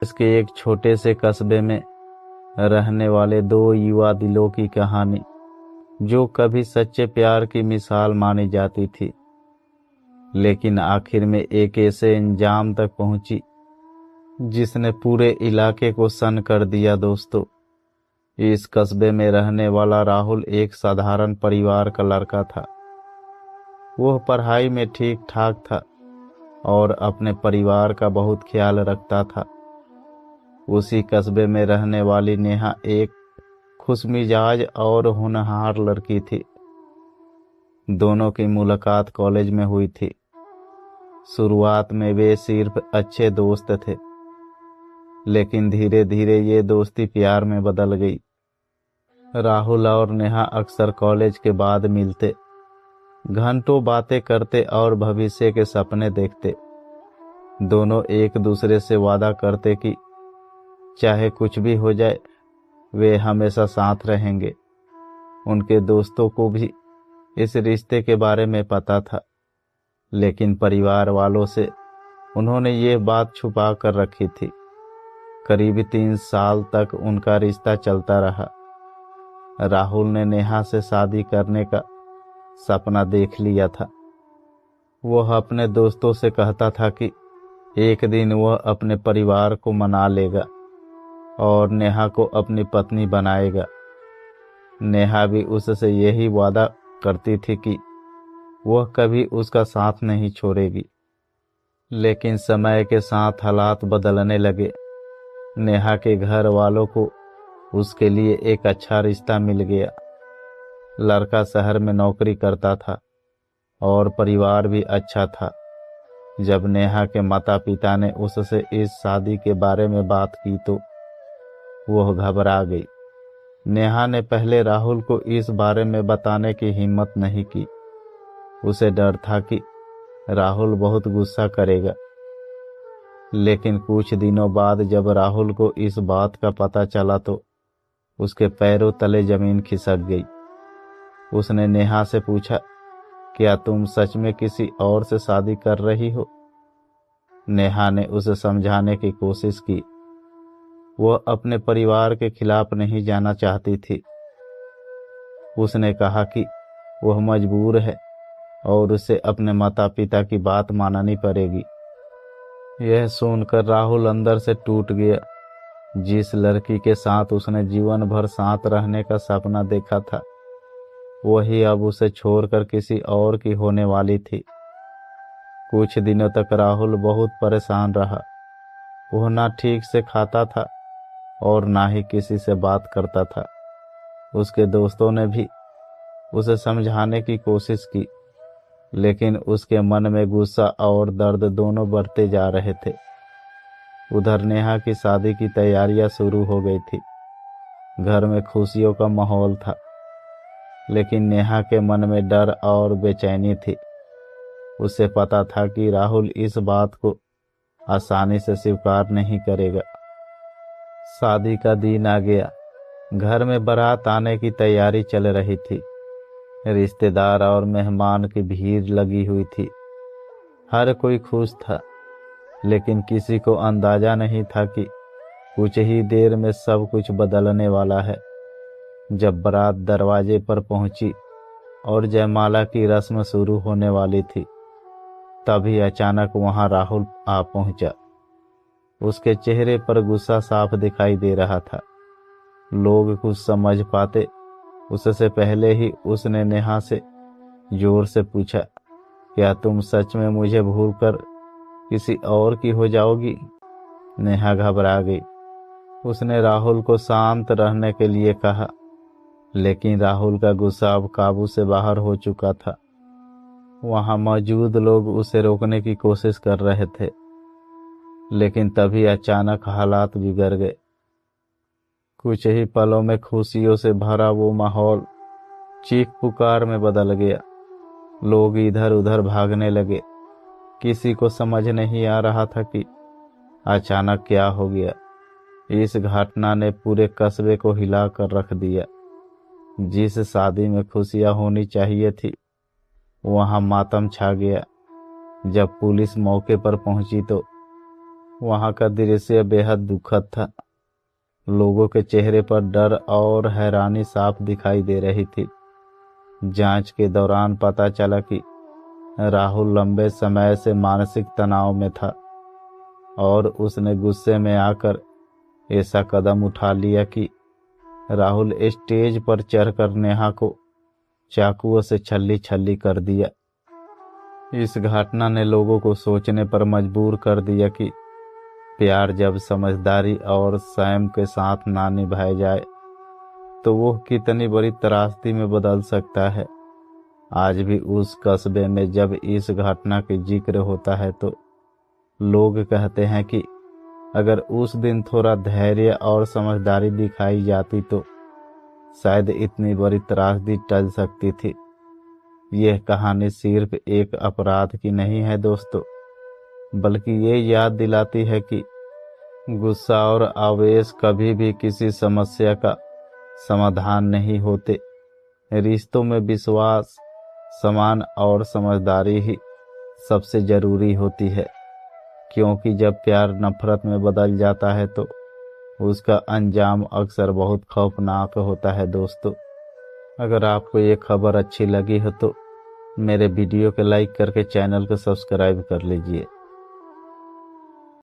इसके एक छोटे से कस्बे में रहने वाले दो युवा दिलों की कहानी, जो कभी सच्चे प्यार की मिसाल मानी जाती थी, लेकिन आखिर में एक ऐसे अंजाम तक पहुंची जिसने पूरे इलाके को सन्न कर दिया। दोस्तों, इस कस्बे में रहने वाला राहुल एक साधारण परिवार का लड़का था। वह पढ़ाई में ठीक ठाक था और अपने परिवार का बहुत ख्याल रखता था। उसी कस्बे में रहने वाली नेहा एक खुशमिजाज और होनहार लड़की थी। दोनों की मुलाकात कॉलेज में हुई थी। शुरुआत में वे सिर्फ अच्छे दोस्त थे, लेकिन धीरे धीरे ये दोस्ती प्यार में बदल गई। राहुल और नेहा अक्सर कॉलेज के बाद मिलते, घंटों बातें करते और भविष्य के सपने देखते। दोनों एक दूसरे से वादा करते कि चाहे कुछ भी हो जाए, वे हमेशा साथ रहेंगे। उनके दोस्तों को भी इस रिश्ते के बारे में पता था, लेकिन परिवार वालों से उन्होंने ये बात छुपा कर रखी थी। करीब 3 साल तक उनका रिश्ता चलता रहा। राहुल ने नेहा से शादी करने का सपना देख लिया था। वह अपने दोस्तों से कहता था कि एक दिन वह अपने परिवार को मना लेगा और नेहा को अपनी पत्नी बनाएगा। नेहा भी उससे यही वादा करती थी कि वह कभी उसका साथ नहीं छोड़ेगी। लेकिन समय के साथ हालात बदलने लगे। नेहा के घर वालों को उसके लिए एक अच्छा रिश्ता मिल गया। लड़का शहर में नौकरी करता था और परिवार भी अच्छा था। जब नेहा के माता पिता ने उससे इस शादी के बारे में बात की तो वह घबरा गई। नेहा ने पहले राहुल को इस बारे में बताने की हिम्मत नहीं की। उसे डर था कि राहुल बहुत गुस्सा करेगा। लेकिन कुछ दिनों बाद जब राहुल को इस बात का पता चला तो उसके पैरों तले जमीन खिसक गई। उसने नेहा से पूछा, क्या तुम सच में किसी और से शादी कर रही हो? नेहा ने उसे समझाने की कोशिश की। वह अपने परिवार के खिलाफ नहीं जाना चाहती थी। उसने कहा कि वह मजबूर है और उसे अपने माता पिता की बात माननी पड़ेगी। यह सुनकर राहुल अंदर से टूट गया। जिस लड़की के साथ उसने जीवन भर साथ रहने का सपना देखा था, वही अब उसे छोड़कर किसी और की होने वाली थी। कुछ दिनों तक राहुल बहुत परेशान रहा। वह ना ठीक से खाता था और ना ही किसी से बात करता था। उसके दोस्तों ने भी उसे समझाने की कोशिश की, लेकिन उसके मन में गुस्सा और दर्द दोनों बढ़ते जा रहे थे। उधर नेहा की शादी की तैयारियां शुरू हो गई थी। घर में खुशियों का माहौल था, लेकिन नेहा के मन में डर और बेचैनी थी। उसे पता था कि राहुल इस बात को आसानी से स्वीकार नहीं करेगा। शादी का दिन आ गया। घर में बारात आने की तैयारी चल रही थी। रिश्तेदार और मेहमान की भीड़ लगी हुई थी। हर कोई खुश था, लेकिन किसी को अंदाजा नहीं था कि कुछ ही देर में सब कुछ बदलने वाला है। जब बारात दरवाजे पर पहुंची और जयमाला की रस्म शुरू होने वाली थी, तभी अचानक वहां राहुल आ पहुंचा। उसके चेहरे पर गुस्सा साफ दिखाई दे रहा था। लोग कुछ समझ पाते उससे पहले ही उसने नेहा से जोर से पूछा, क्या तुम सच में मुझे भूलकर किसी और की हो जाओगी? नेहा घबरा गई। उसने राहुल को शांत रहने के लिए कहा, लेकिन राहुल का गुस्सा अब काबू से बाहर हो चुका था। वहां मौजूद लोग उसे रोकने की कोशिश कर रहे थे, लेकिन तभी अचानक हालात बिगड़ गए। कुछ ही पलों में खुशियों से भरा वो माहौल चीख पुकार में बदल गया। लोग इधर उधर भागने लगे। किसी को समझ नहीं आ रहा था कि अचानक क्या हो गया। इस घटना ने पूरे कस्बे को हिला कर रख दिया। जिस शादी में खुशियां होनी चाहिए थी, वहां मातम छा गया। जब पुलिस मौके पर पहुंची तो वहां का दृश्य बेहद दुखद था। लोगों के चेहरे पर डर और हैरानी साफ दिखाई दे रही थी। जांच के दौरान पता चला कि राहुल लंबे समय से मानसिक तनाव में था और उसने गुस्से में आकर ऐसा कदम उठा लिया कि राहुल स्टेज पर चढ़कर नेहा को चाकुओं से छल्ली छल्ली कर दिया। इस घटना ने लोगों को सोचने पर मजबूर कर दिया कि प्यार जब समझदारी और संयम के साथ ना निभाया जाए तो वो कितनी बड़ी त्रासदी में बदल सकता है। आज भी उस कस्बे में जब इस घटना की जिक्र होता है तो लोग कहते हैं कि अगर उस दिन थोड़ा धैर्य और समझदारी दिखाई जाती तो शायद इतनी बड़ी त्रासदी टल सकती थी। यह कहानी सिर्फ एक अपराध की नहीं है दोस्तों, बल्कि ये याद दिलाती है कि गुस्सा और आवेश कभी भी किसी समस्या का समाधान नहीं होते। रिश्तों में विश्वास, सम्मान और समझदारी ही सबसे जरूरी होती है, क्योंकि जब प्यार नफरत में बदल जाता है तो उसका अंजाम अक्सर बहुत खौफनाक होता है दोस्तों। अगर आपको ये खबर अच्छी लगी हो तो मेरे वीडियो को लाइक करके चैनल को सब्सक्राइब कर लीजिए।